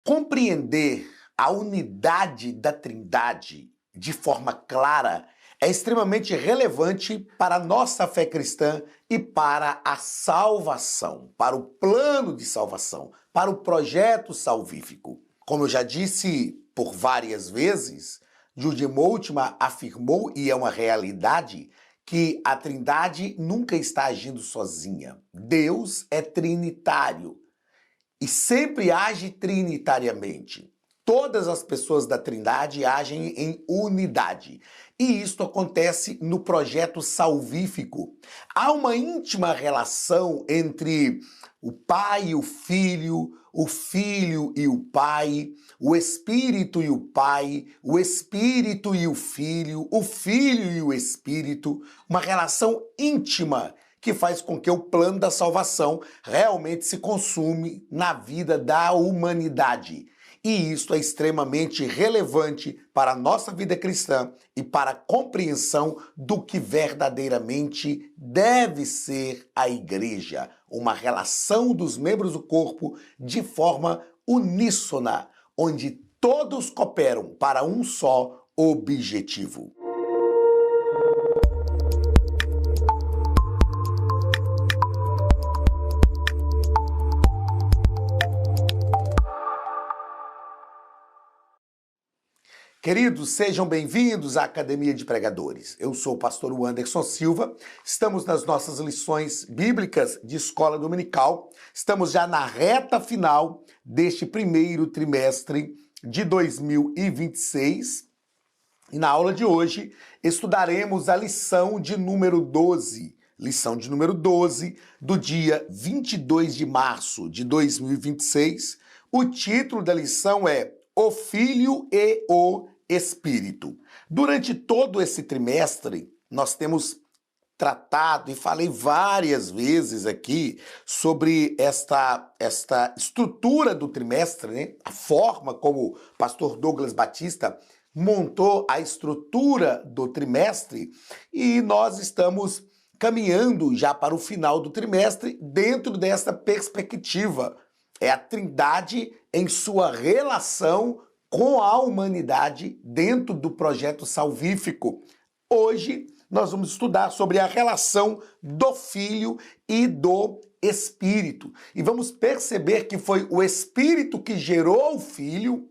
Compreender a unidade da Trindade de forma clara é extremamente relevante para a nossa fé cristã e para a salvação, para o plano de salvação, para o projeto salvífico. Como eu já disse por várias vezes, Jude Moltmann afirmou, e é uma realidade, que a Trindade nunca está agindo sozinha. Deus é trinitário e sempre age trinitariamente. Todas as pessoas da Trindade agem em unidade. E isto acontece no projeto salvífico. Há uma íntima relação entre o Pai e o Filho e o Pai, o Espírito e o Pai, o Espírito e o Filho e o Espírito, uma relação íntima que faz com que o plano da salvação realmente se consume na vida da humanidade. E isso é extremamente relevante para a nossa vida cristã e para a compreensão do que verdadeiramente deve ser a igreja, uma relação dos membros do corpo de forma uníssona, onde todos cooperam para um só objetivo. Queridos, sejam bem-vindos à Academia de Pregadores. Eu sou o pastor Anderson Silva, estamos nas nossas lições bíblicas de escola dominical, estamos já na reta final deste primeiro trimestre de 2026 e na aula de hoje estudaremos a lição de número 12. Lição de número 12 do dia 22 de março de 2026. O título da lição é O Filho e o Espírito. Durante todo esse trimestre, nós temos tratado e falei várias vezes aqui sobre esta estrutura do trimestre, né? A forma como o pastor Douglas Batista montou a estrutura do trimestre e nós estamos caminhando já para o final do trimestre dentro dessa perspectiva. É a Trindade em sua relação com a humanidade dentro do projeto salvífico. Hoje nós vamos estudar sobre a relação do Filho e do Espírito. E vamos perceber que foi o Espírito que gerou o Filho,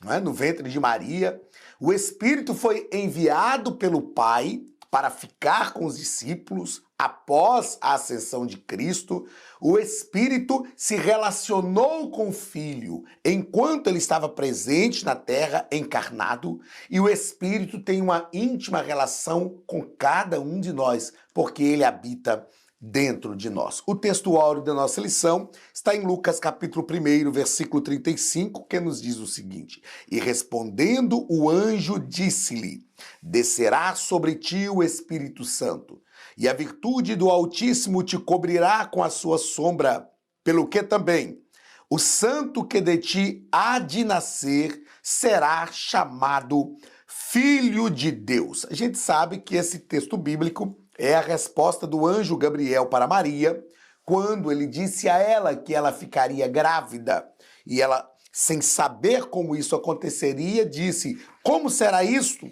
né, no ventre de Maria. O Espírito foi enviado pelo Pai para ficar com os discípulos após a ascensão de Cristo. O Espírito se relacionou com o Filho enquanto ele estava presente na terra, encarnado, e o Espírito tem uma íntima relação com cada um de nós, porque ele habita dentro de nós. O texto áureo da nossa lição está em Lucas capítulo 1, versículo 35, que nos diz o seguinte: E respondendo o anjo disse-lhe: Descerá sobre ti o Espírito Santo, e a virtude do Altíssimo te cobrirá com a sua sombra, pelo que também o santo que de ti há de nascer será chamado Filho de Deus. A gente sabe que esse texto bíblico é a resposta do anjo Gabriel para Maria, quando ele disse a ela que ela ficaria grávida. E ela, sem saber como isso aconteceria, disse: Como será isto?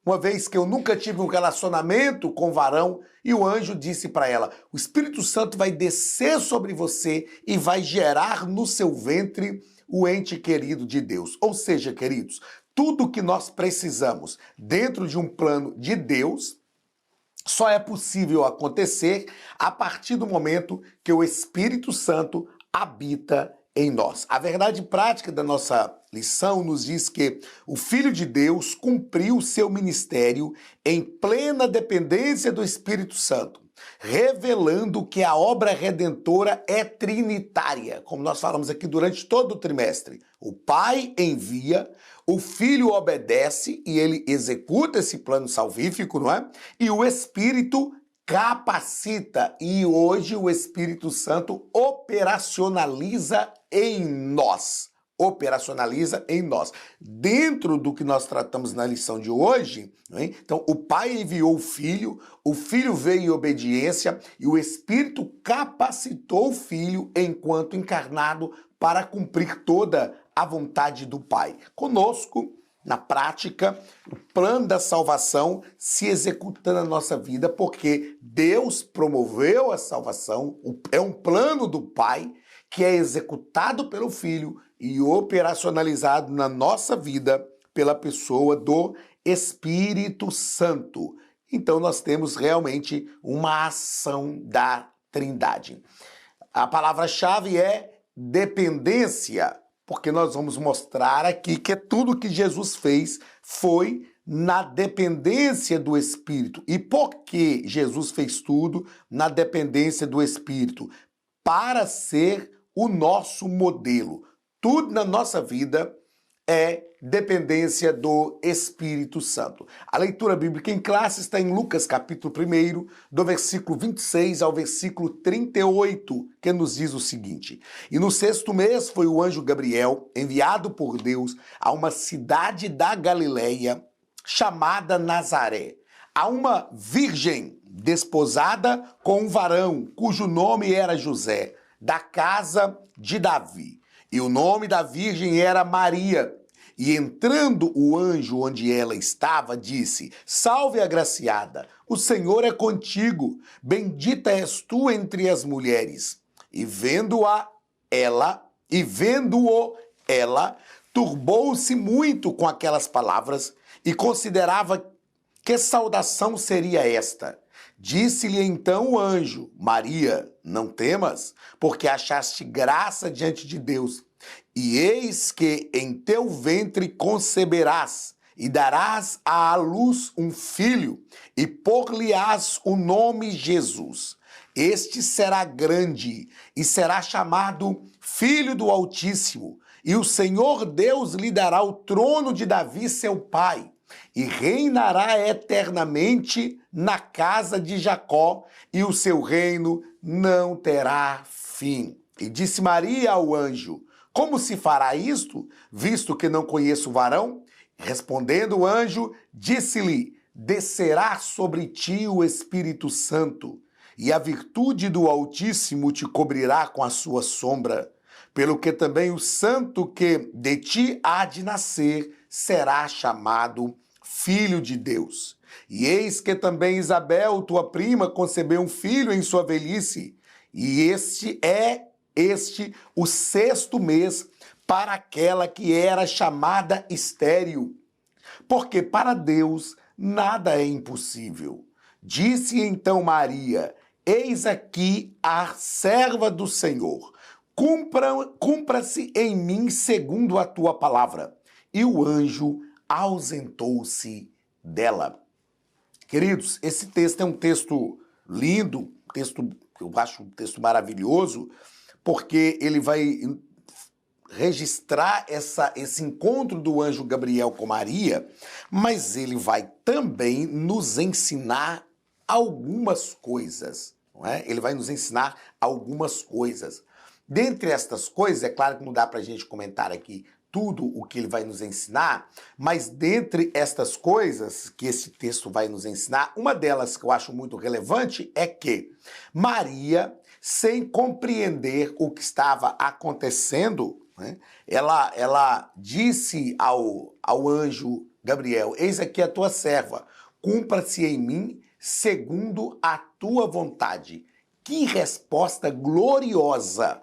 Uma vez que eu nunca tive um relacionamento com varão. E o anjo disse para ela: o Espírito Santo vai descer sobre você e vai gerar no seu ventre o ente querido de Deus. Ou seja, queridos, tudo que nós precisamos dentro de um plano de Deus só é possível acontecer a partir do momento que o Espírito Santo habita em nós. A verdade prática da nossa lição nos diz que o Filho de Deus cumpriu seu ministério em plena dependência do Espírito Santo, revelando que a obra redentora é trinitária, como nós falamos aqui durante todo o trimestre. O Pai envia, o Filho obedece e ele executa esse plano salvífico, não é? E o Espírito capacita, e hoje o Espírito Santo operacionaliza em nós. Dentro do que nós tratamos na lição de hoje, né? Então o Pai enviou o Filho veio em obediência e o Espírito capacitou o Filho enquanto encarnado para cumprir toda a vontade do Pai. Conosco, na prática, o plano da salvação se executa na nossa vida, porque Deus promoveu a salvação, é um plano do Pai que é executado pelo Filho e operacionalizado na nossa vida pela pessoa do Espírito Santo. Então nós temos realmente uma ação da Trindade. A palavra-chave é dependência, porque nós vamos mostrar aqui que tudo que Jesus fez foi na dependência do Espírito. E por que Jesus fez tudo na dependência do Espírito? Para ser o nosso modelo. Tudo na nossa vida é dependência do Espírito Santo. A leitura bíblica em classe está em Lucas capítulo 1, do versículo 26 ao versículo 38, que nos diz o seguinte: E no 6º mês foi o anjo Gabriel, enviado por Deus a uma cidade da Galileia, chamada Nazaré, a uma virgem desposada com um varão, cujo nome era José, da casa de Davi. E o nome da virgem era Maria. E entrando o anjo onde ela estava, disse: Salve, agraciada, o Senhor é contigo, bendita és tu entre as mulheres. E vendo-o ela, turbou-se muito com aquelas palavras e considerava que saudação seria esta. Disse-lhe então o anjo: Maria, não temas, porque achaste graça diante de Deus. E eis que em teu ventre conceberás, e darás à luz um filho, e por-lhe-ás o nome Jesus. Este será grande, e será chamado Filho do Altíssimo, e o Senhor Deus lhe dará o trono de Davi, seu pai, e reinará eternamente na casa de Jacó, e o seu reino não terá fim. E disse Maria ao anjo: Como se fará isto, visto que não conheço o varão? Respondendo o anjo, disse-lhe: Descerá sobre ti o Espírito Santo, e a virtude do Altíssimo te cobrirá com a sua sombra. Pelo que também o santo que de ti há de nascer será chamado Filho de Deus. E eis que também Isabel, tua prima, concebeu um filho em sua velhice, e este o 6º mês para aquela que era chamada estéril, porque para Deus nada é impossível. Disse então Maria: Eis aqui a serva do Senhor, cumpra-se em mim segundo a tua palavra. E o anjo ausentou-se dela. Queridos, esse texto é um texto lindo, eu acho um texto maravilhoso, porque ele vai registrar esse encontro do anjo Gabriel com Maria, mas ele vai também nos ensinar algumas coisas, não é? Ele vai nos ensinar algumas coisas. Dentre estas coisas, é claro que não dá para a gente comentar aqui tudo o que ele vai nos ensinar, mas dentre estas coisas que esse texto vai nos ensinar, uma delas que eu acho muito relevante é que Maria, sem compreender o que estava acontecendo, né, ela disse ao anjo Gabriel: Eis aqui a tua serva, cumpra-se em mim segundo a tua vontade. Que resposta gloriosa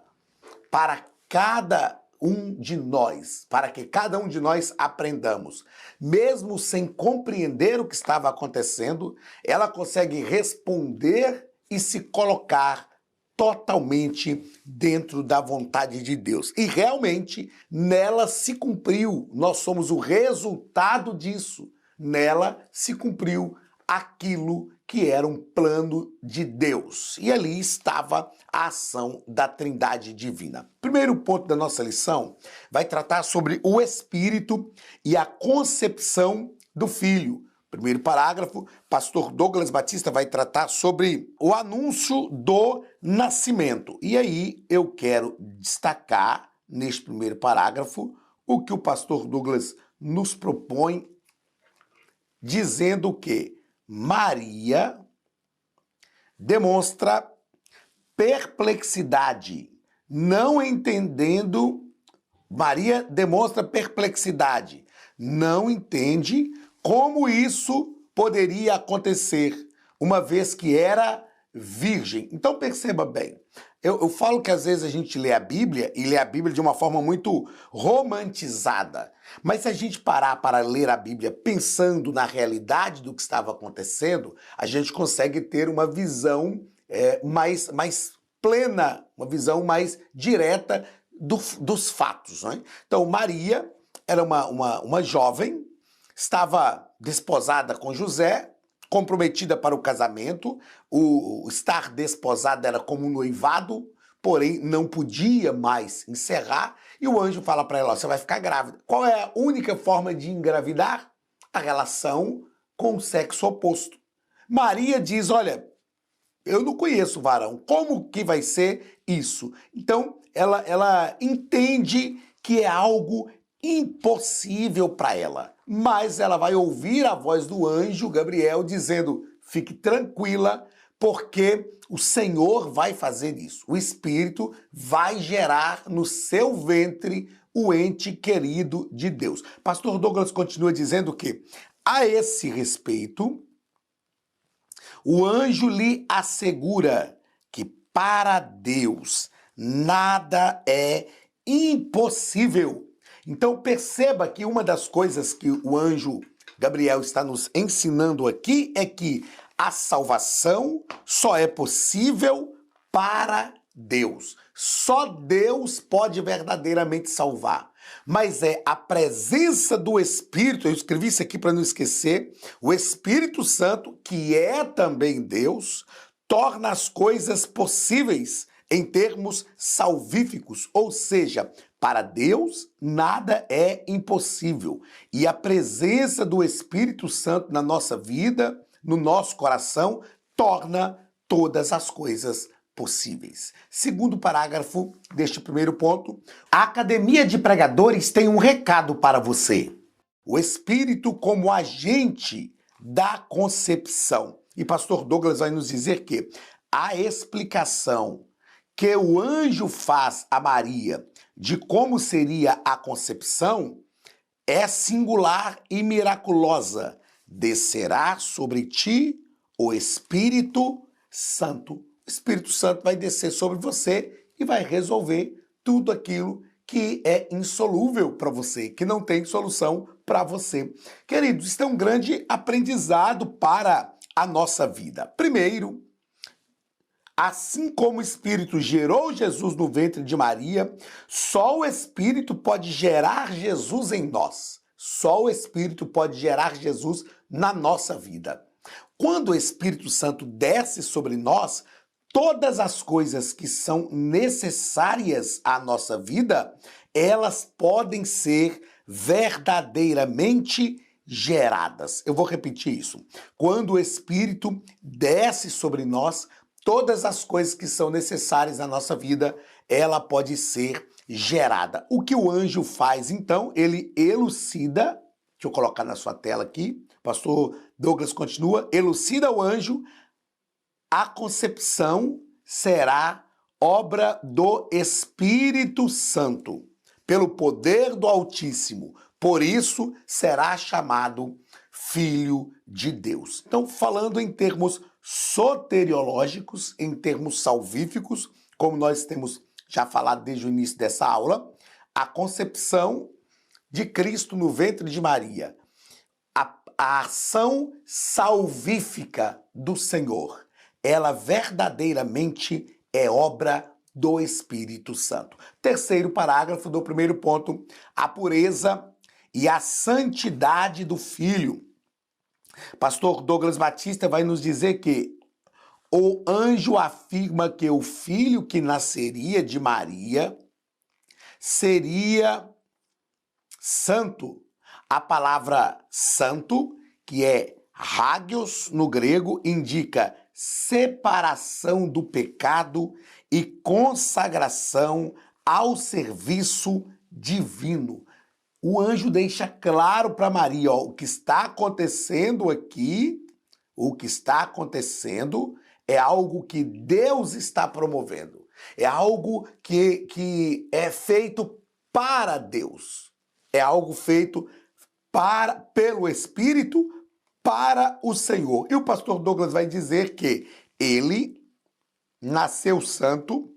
para cada um de nós, para que cada um de nós aprendamos. Mesmo sem compreender o que estava acontecendo, ela consegue responder e se colocar totalmente dentro da vontade de Deus. E realmente, nela se cumpriu. Nós somos o resultado disso. Nela se cumpriu aquilo que era um plano de Deus. E ali estava a ação da Trindade Divina. Primeiro ponto da nossa lição vai tratar sobre o Espírito e a concepção do Filho. Primeiro parágrafo, pastor Douglas Batista vai tratar sobre o anúncio do nascimento. E aí eu quero destacar, neste primeiro parágrafo, o que o pastor Douglas nos propõe, dizendo que Maria demonstra perplexidade não entendendo, Maria demonstra perplexidade, não entende como isso poderia acontecer, uma vez que era virgem. Então perceba bem, eu falo que às vezes a gente lê a Bíblia e lê a Bíblia de uma forma muito romantizada. Mas se a gente parar para ler a Bíblia pensando na realidade do que estava acontecendo, a gente consegue ter uma visão mais plena, uma visão mais direta dos fatos. Né? Então Maria era uma jovem, estava desposada com José, comprometida para o casamento, o estar desposada era como um noivado, porém não podia mais encerrar, e o anjo fala para ela, você vai ficar grávida. Qual é a única forma de engravidar? A relação com o sexo oposto. Maria diz, olha, eu não conheço varão, como que vai ser isso? Então, ela entende que é algo impossível para ela, mas ela vai ouvir a voz do anjo Gabriel dizendo, fique tranquila, porque o Senhor vai fazer isso. O Espírito vai gerar no seu ventre o ente querido de Deus. Pastor Douglas continua dizendo que, a esse respeito, o anjo lhe assegura que para Deus nada é impossível. Então perceba que uma das coisas que o anjo Gabriel está nos ensinando aqui é que a salvação só é possível para Deus. Só Deus pode verdadeiramente salvar. Mas é a presença do Espírito, eu escrevi isso aqui para não esquecer, o Espírito Santo, que é também Deus, torna as coisas possíveis em termos salvíficos, ou seja, para Deus nada é impossível. E a presença do Espírito Santo na nossa vida, no nosso coração, torna todas as coisas possíveis. Segundo parágrafo deste primeiro ponto, a Academia de Pregadores tem um recado para você. O Espírito como agente da concepção. E pastor Douglas vai nos dizer que a explicação que o anjo faz a Maria de como seria a concepção é singular e miraculosa. Descerá sobre ti o Espírito Santo. O Espírito Santo vai descer sobre você e vai resolver tudo aquilo que é insolúvel para você, que não tem solução para você. Queridos, isso é um grande aprendizado para a nossa vida. Primeiro, assim como o Espírito gerou Jesus no ventre de Maria, só o Espírito pode gerar Jesus em nós. Só o Espírito pode gerar Jesus na nossa vida. Quando o Espírito Santo desce sobre nós, todas as coisas que são necessárias à nossa vida, elas podem ser verdadeiramente geradas. Eu vou repetir isso. Quando o Espírito desce sobre nós, todas as coisas que são necessárias à nossa vida, ela pode ser gerada. O que o anjo faz, então, ele elucida, deixa eu colocar na sua tela aqui, pastor Douglas continua, elucida o anjo, a concepção será obra do Espírito Santo, pelo poder do Altíssimo. Por isso, será chamado Filho de Deus. Então, falando em termos soteriológicos, em termos salvíficos, como nós temos já falado desde o início dessa aula, a concepção de Cristo no ventre de Maria, a ação salvífica do Senhor, ela verdadeiramente é obra do Espírito Santo. Terceiro parágrafo do primeiro ponto, a pureza e a santidade do Filho. Pastor Douglas Batista vai nos dizer que o anjo afirma que o filho que nasceria de Maria seria santo. A palavra santo, que é hagios no grego, indica separação do pecado e consagração ao serviço divino. O anjo deixa claro para Maria, ó, o que está acontecendo aqui, o que está acontecendo é algo que Deus está promovendo. É algo que é feito para Deus. É algo feito pelo Espírito para o Senhor. E o pastor Douglas vai dizer que ele nasceu santo,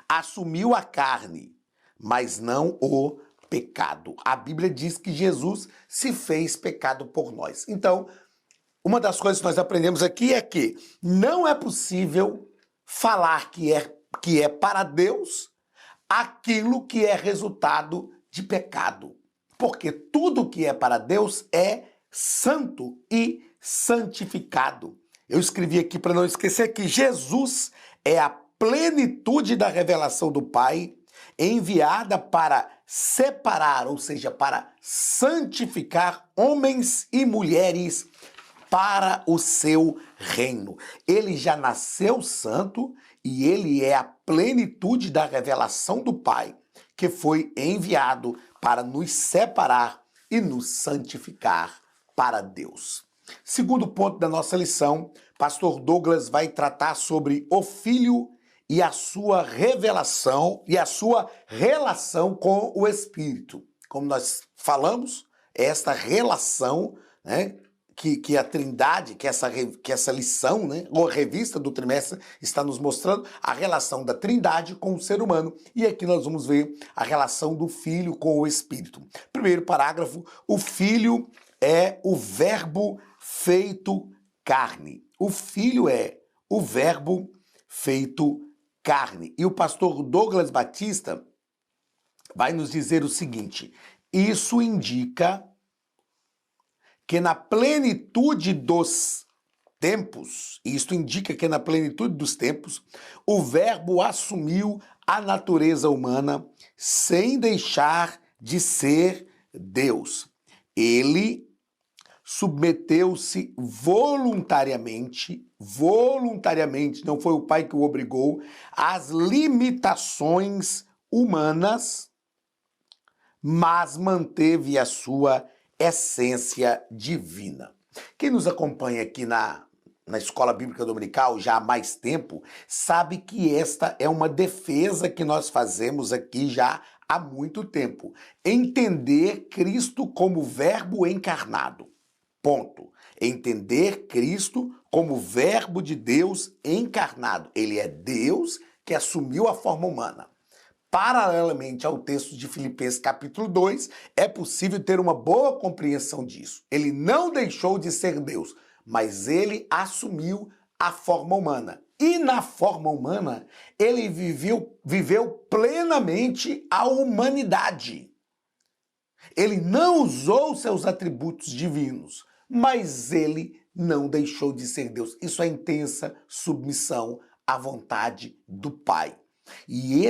assumiu a carne, mas não o pecado. A Bíblia diz que Jesus se fez pecado por nós. Então, uma das coisas que nós aprendemos aqui é que não é possível falar que é para Deus aquilo que é resultado de pecado. Porque tudo que é para Deus é santo e santificado. Eu escrevi aqui para não esquecer que Jesus é a plenitude da revelação do Pai, enviada para separar, ou seja, para santificar homens e mulheres para o seu reino. Ele já nasceu santo e ele é a plenitude da revelação do Pai, que foi enviado para nos separar e nos santificar para Deus. Segundo ponto da nossa lição, pastor Douglas vai tratar sobre o Filho e a sua revelação e a sua relação com o Espírito. Como nós falamos, é esta relação, né, que a Trindade, que essa lição, né, ou revista do trimestre está nos mostrando a relação da Trindade com o ser humano. E aqui nós vamos ver a relação do Filho com o Espírito. Primeiro parágrafo, o Filho é o Verbo feito carne. O Filho é o Verbo feito carne. E o pastor Douglas Batista vai nos dizer o seguinte: isso indica que na plenitude dos tempos, o Verbo assumiu a natureza humana sem deixar de ser Deus. Ele submeteu-se voluntariamente, não foi o Pai que o obrigou, às limitações humanas, mas manteve a sua essência divina. Quem nos acompanha aqui na Escola Bíblica Dominical já há mais tempo, sabe que esta é uma defesa que nós fazemos aqui já há muito tempo. Entender Cristo como Verbo encarnado. Ponto. Entender Cristo como Verbo de Deus encarnado. Ele é Deus que assumiu a forma humana. Paralelamente ao texto de Filipenses capítulo 2, é possível ter uma boa compreensão disso. Ele não deixou de ser Deus, mas ele assumiu a forma humana. E na forma humana, ele viveu plenamente a humanidade. Ele não usou seus atributos divinos, mas ele não deixou de ser Deus. Isso é intensa submissão à vontade do Pai. E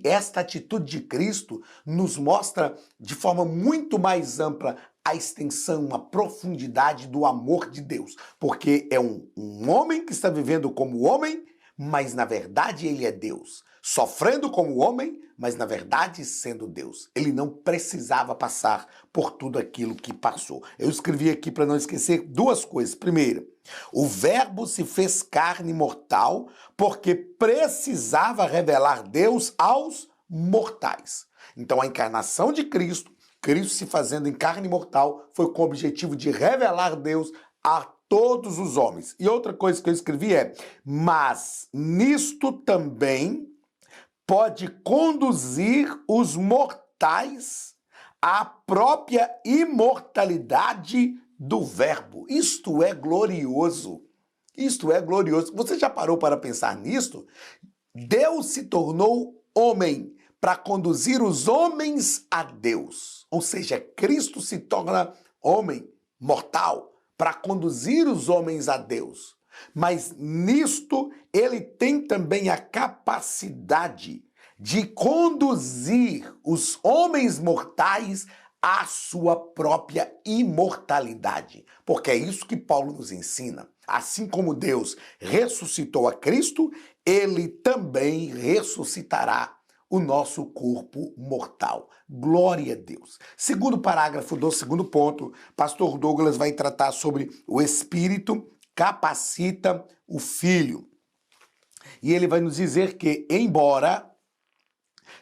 esta atitude de Cristo nos mostra de forma muito mais ampla a extensão, a profundidade do amor de Deus. Porque é um homem que está vivendo como homem, mas na verdade ele é Deus. Sofrendo como homem, mas na verdade sendo Deus. Ele não precisava passar por tudo aquilo que passou. Eu escrevi aqui para não esquecer duas coisas. Primeiro, o Verbo se fez carne mortal porque precisava revelar Deus aos mortais. Então a encarnação de Cristo, Cristo se fazendo em carne mortal, foi com o objetivo de revelar Deus a todos os homens. E outra coisa que eu escrevi é: mas nisto também pode conduzir os mortais à própria imortalidade do Verbo. Isto é glorioso. Isto é glorioso. Você já parou para pensar nisto? Deus se tornou homem para conduzir os homens a Deus. Ou seja, Cristo se torna homem, mortal, para conduzir os homens a Deus. Mas nisto ele tem também a capacidade de conduzir os homens mortais à sua própria imortalidade. Porque é isso que Paulo nos ensina. Assim como Deus ressuscitou a Cristo, ele também ressuscitará o nosso corpo mortal. Glória a Deus. Segundo parágrafo do segundo ponto, pastor Douglas vai tratar sobre o Espírito capacita o Filho. E ele vai nos dizer que, embora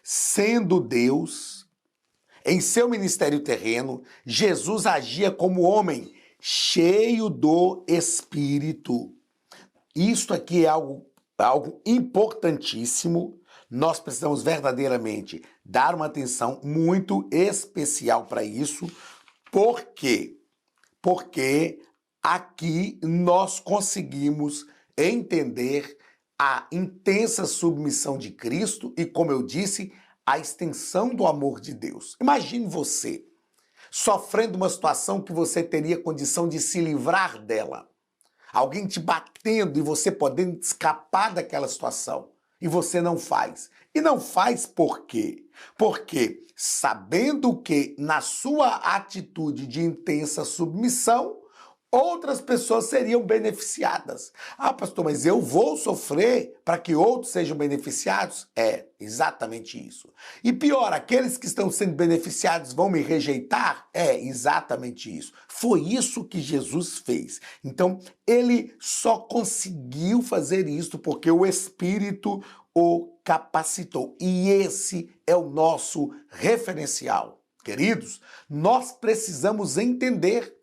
sendo Deus, em seu ministério terreno, Jesus agia como homem, cheio do Espírito. Isto aqui é algo importantíssimo. Nós precisamos verdadeiramente dar uma atenção muito especial para isso. Por quê? Porque aqui nós conseguimos entender a intensa submissão de Cristo e, como eu disse, a extensão do amor de Deus. Imagine você sofrendo uma situação que você teria condição de se livrar dela. Alguém te batendo e você podendo escapar daquela situação. E você não faz. E não faz por quê? Porque sabendo que na sua atitude de intensa submissão, outras pessoas seriam beneficiadas. Ah, pastor, mas eu vou sofrer para que outros sejam beneficiados? É exatamente isso. E pior, aqueles que estão sendo beneficiados vão me rejeitar? É exatamente isso. Foi isso que Jesus fez. Então, ele só conseguiu fazer isso porque o Espírito o capacitou. E esse é o nosso referencial. Queridos, nós precisamos entender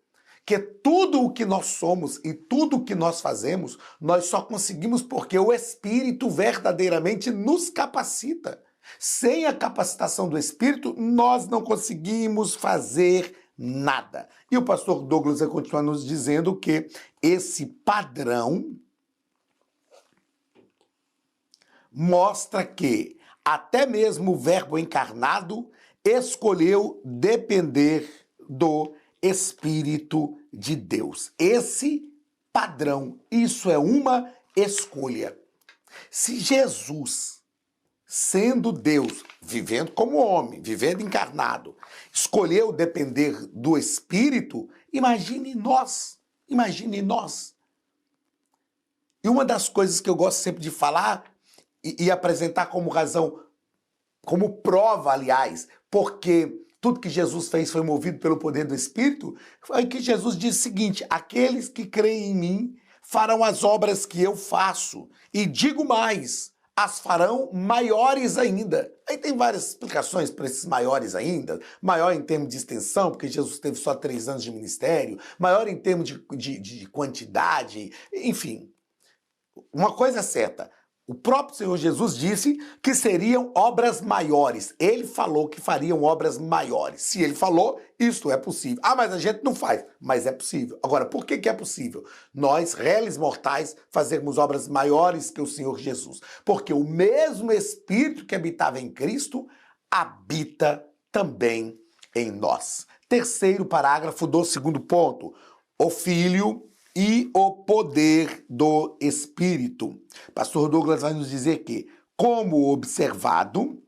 que tudo o que nós somos e tudo o que nós fazemos, nós só conseguimos porque o Espírito verdadeiramente nos capacita. Sem a capacitação do Espírito, nós não conseguimos fazer nada. E o pastor Douglas vai continuar nos dizendo que esse padrão mostra que até mesmo o Verbo encarnado escolheu depender do Espírito de Deus. Esse padrão, isso é uma escolha. Se Jesus, sendo Deus, vivendo como homem, vivendo encarnado, escolheu depender do Espírito, imagine nós, imagine nós. E uma das coisas que eu gosto sempre de falar e apresentar como razão, como prova, aliás, porque tudo que Jesus fez foi movido pelo poder do Espírito, foi que Jesus disse o seguinte: aqueles que creem em mim farão as obras que eu faço. E digo mais, as farão maiores ainda. Aí tem várias explicações para esses maiores ainda. Maior em termos de extensão, porque Jesus teve só 3 anos de ministério. Maior em termos de quantidade. Enfim, uma coisa é certa. O próprio Senhor Jesus disse que seriam obras maiores. Ele falou que fariam obras maiores. Se ele falou, isto é possível. Ah, mas a gente não faz. Mas é possível. Agora, por que é possível? Nós, réis mortais, fazermos obras maiores que o Senhor Jesus. Porque o mesmo Espírito que habitava em Cristo habita também em nós. Terceiro parágrafo do segundo ponto. O Filho e o poder do Espírito. Pastor Douglas vai nos dizer que, como observado,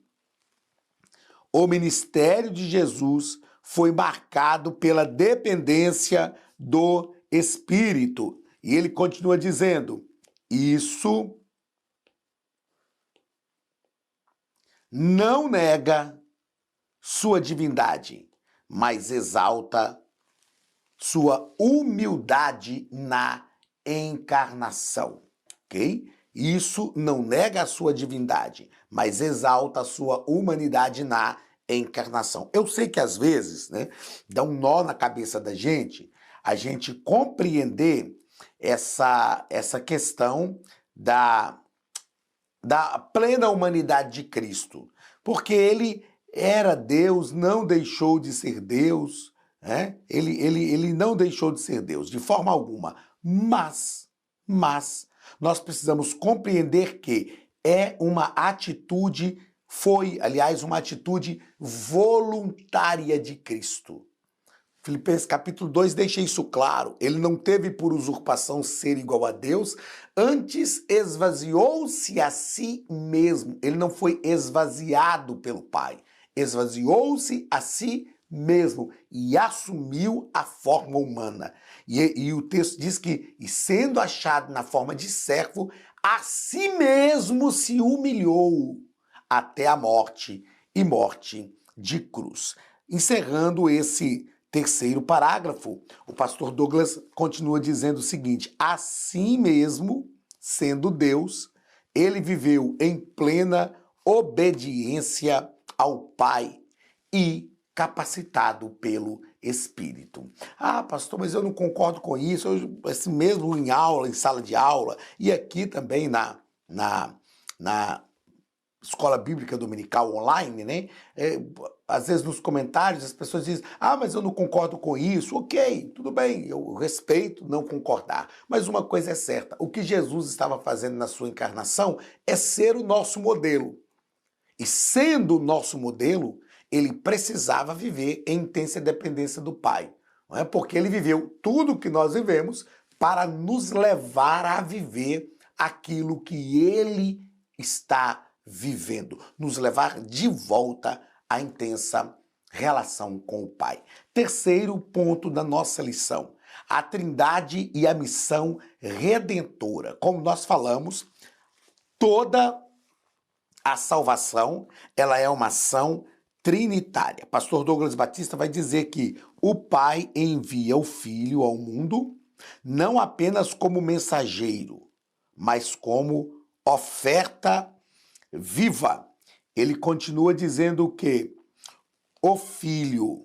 o ministério de Jesus foi marcado pela dependência do Espírito. E ele continua dizendo: isso não nega sua divindade, mas exalta sua humildade na encarnação, ok? Isso não nega a sua divindade, mas exalta a sua humanidade na encarnação. Eu sei que às vezes, né, dá um nó na cabeça da gente, a gente compreender essa questão da plena humanidade de Cristo, porque ele era Deus, não deixou de ser Deus, né? Ele não deixou de ser Deus, de forma alguma, mas nós precisamos compreender que é uma atitude, foi, aliás, uma atitude voluntária de Cristo. Filipenses capítulo 2 deixa isso claro. Ele não teve por usurpação ser igual a Deus, antes esvaziou-se a si mesmo. Ele não foi esvaziado pelo Pai. Esvaziou-se a si mesmo e assumiu a forma humana. E o texto diz que, e sendo achado na forma de servo, a si mesmo se humilhou até a morte e morte de cruz. Encerrando esse terceiro parágrafo, o pastor Douglas continua dizendo o seguinte: assim mesmo, sendo Deus, ele viveu em plena obediência ao Pai e capacitado pelo Espírito. Ah, pastor, mas eu não concordo com isso, assim mesmo em aula, em sala de aula, e aqui também na escola bíblica dominical online, né? Às vezes nos comentários as pessoas dizem, ah, mas eu não concordo com isso. Ok, tudo bem, eu respeito não concordar. Mas uma coisa é certa, o que Jesus estava fazendo na sua encarnação é ser o nosso modelo. E sendo o nosso modelo, ele precisava viver em intensa dependência do Pai. Não é? Porque ele viveu tudo o que nós vivemos para nos levar a viver aquilo que ele está vivendo, nos levar de volta à intensa relação com o Pai. Terceiro ponto da nossa lição, a Trindade e a missão redentora. Como nós falamos, toda a salvação, ela é uma ação trinitária. Pastor Douglas Batista vai dizer que o Pai envia o Filho ao mundo não apenas como mensageiro, mas como oferta viva. Ele continua dizendo que o Filho,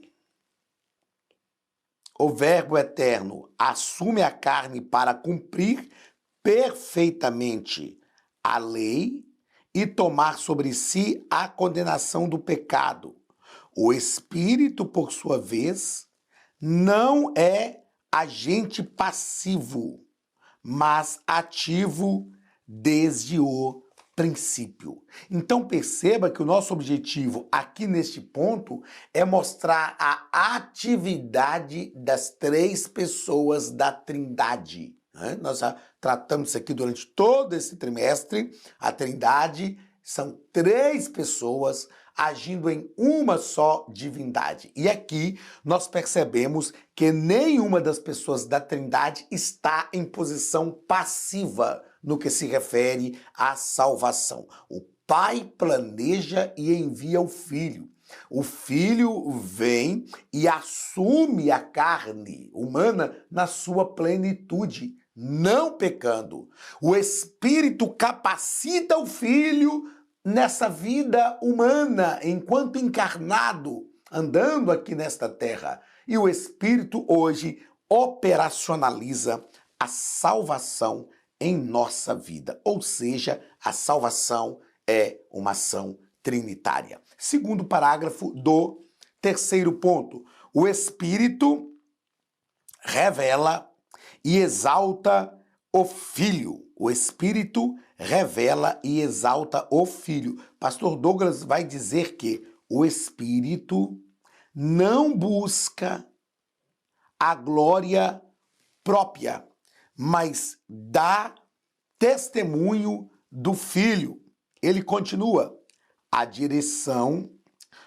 o Verbo eterno, assume a carne para cumprir perfeitamente a lei e tomar sobre si a condenação do pecado. O Espírito, por sua vez, não é agente passivo, mas ativo desde o princípio. Então perceba que o nosso objetivo aqui neste ponto é mostrar a atividade das três pessoas da Trindade. Nós já tratamos isso aqui durante todo esse trimestre. A Trindade são três pessoas agindo em uma só divindade. E aqui nós percebemos que nenhuma das pessoas da Trindade está em posição passiva no que se refere à salvação. O Pai planeja e envia o Filho. O Filho vem e assume a carne humana na sua plenitude, não pecando. O Espírito capacita o Filho nessa vida humana, enquanto encarnado, andando aqui nesta terra. E o Espírito hoje operacionaliza a salvação em nossa vida. Ou seja, a salvação é uma ação trinitária. Segundo parágrafo do terceiro ponto, o Espírito revela e exalta o Filho. O Espírito revela e exalta o Filho. Pastor Douglas vai dizer que o Espírito não busca a glória própria, mas dá testemunho do Filho. Ele continua: a direção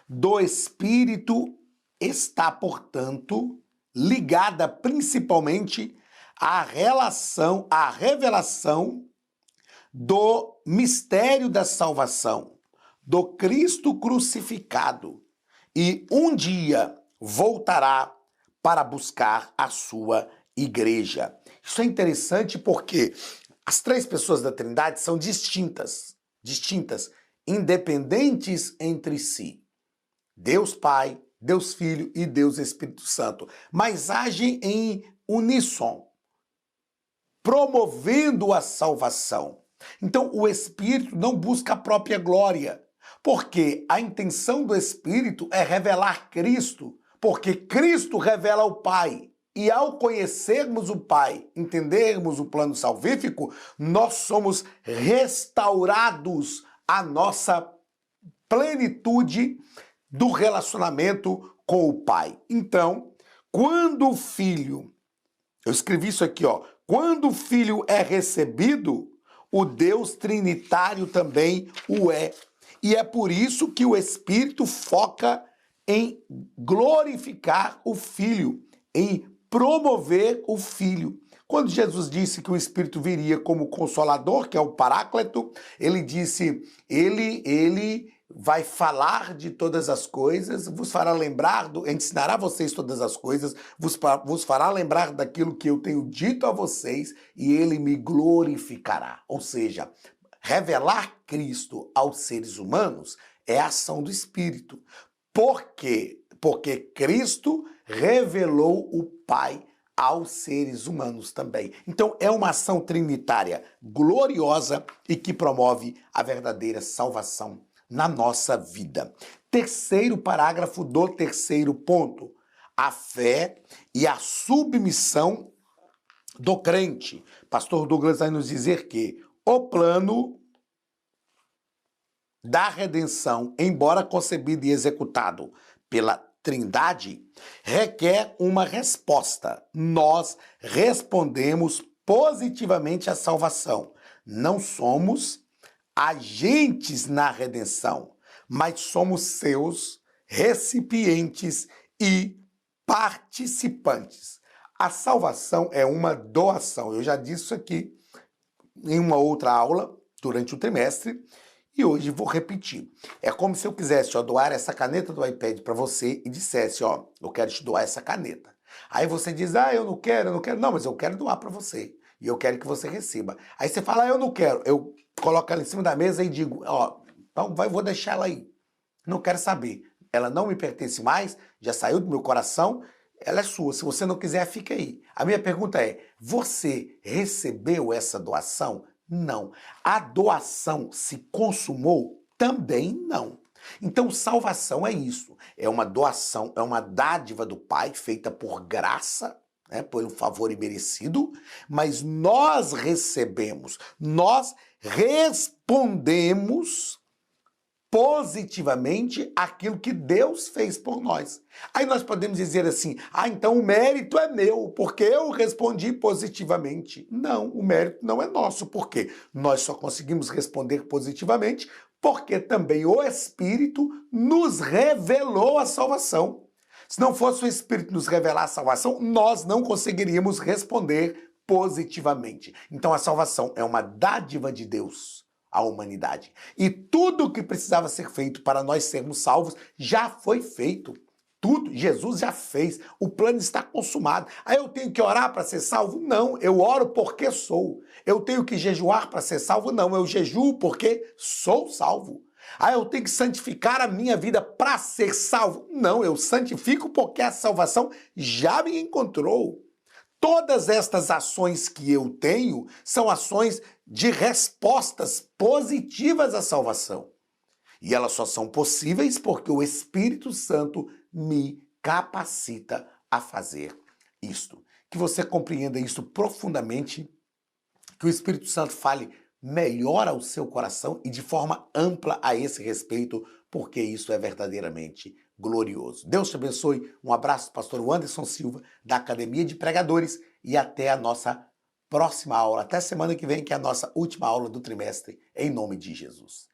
do Espírito está, portanto, ligada principalmente à revelação do mistério da salvação, do Cristo crucificado, e um dia voltará para buscar a sua igreja. Isso é interessante porque as três pessoas da Trindade são distintas, independentes entre si. Deus Pai, Deus Filho e Deus Espírito Santo, mas agem em uníssono, promovendo a salvação. Então, o Espírito não busca a própria glória, porque a intenção do Espírito é revelar Cristo, porque Cristo revela o Pai. E ao conhecermos o Pai, entendermos o plano salvífico, nós somos restaurados à nossa plenitude do relacionamento com o Pai. Então, quando o Filho, eu escrevi isso aqui, quando o Filho é recebido, o Deus Trinitário também o é. E é por isso que o Espírito foca em glorificar o Filho, em promover o Filho. Quando Jesus disse que o Espírito viria como Consolador, que é o Paráclito, ele disse, ele vai falar de todas as coisas, vos fará lembrar, ensinará vocês todas as coisas, vos fará lembrar daquilo que eu tenho dito a vocês, e ele me glorificará. Ou seja, revelar Cristo aos seres humanos é a ação do Espírito. Por quê? Porque Cristo revelou o Pai aos seres humanos também. Então é uma ação trinitária gloriosa e que promove a verdadeira salvação na nossa vida. Terceiro parágrafo do terceiro ponto. A fé e a submissão do crente. Pastor Douglas vai nos dizer que o plano da redenção, embora concebido e executado pela Trindade, requer uma resposta. Nós respondemos positivamente à salvação. Não somos agentes na redenção, mas somos seus recipientes e participantes. A salvação é uma doação. Eu já disse isso aqui em uma outra aula durante o trimestre e hoje vou repetir. É como se eu quisesse doar essa caneta do iPad para você e dissesse, eu quero te doar essa caneta. Aí você diz, eu não quero. Não, mas eu quero doar para você e eu quero que você receba. Aí você fala, eu não quero. Eu coloco ela em cima da mesa e digo, então vou deixar ela aí. Não quero saber. Ela não me pertence mais, já saiu do meu coração, ela é sua. Se você não quiser, fica aí. A minha pergunta é, você recebeu essa doação? Não. A doação se consumou? Também não. Então, salvação é isso. É uma doação, é uma dádiva do Pai, feita por graça, por um favor imerecido, mas nós recebemos, nós respondemos positivamente aquilo que Deus fez por nós. Aí nós podemos dizer assim, então o mérito é meu, porque eu respondi positivamente. Não, o mérito não é nosso, porque nós só conseguimos responder positivamente porque também o Espírito nos revelou a salvação. Se não fosse o Espírito nos revelar a salvação, nós não conseguiríamos responder positivamente. Então a salvação é uma dádiva de Deus à humanidade. E tudo o que precisava ser feito para nós sermos salvos já foi feito. Tudo, Jesus já fez. O plano está consumado. Aí eu tenho que orar para ser salvo? Não, eu oro porque sou. Eu tenho que jejuar para ser salvo? Não, eu jejuo porque sou salvo. Eu tenho que santificar a minha vida para ser salvo? Não, eu santifico porque a salvação já me encontrou. Todas estas ações que eu tenho são ações de respostas positivas à salvação. E elas só são possíveis porque o Espírito Santo me capacita a fazer isto. Que você compreenda isso profundamente, que o Espírito Santo fale melhor ao seu coração e de forma ampla a esse respeito, porque isso é verdadeiramente glorioso. Deus te abençoe. Um abraço, pastor Anderson Silva, da Academia de Pregadores, e até a nossa próxima aula. Até semana que vem, que é a nossa última aula do trimestre, em nome de Jesus.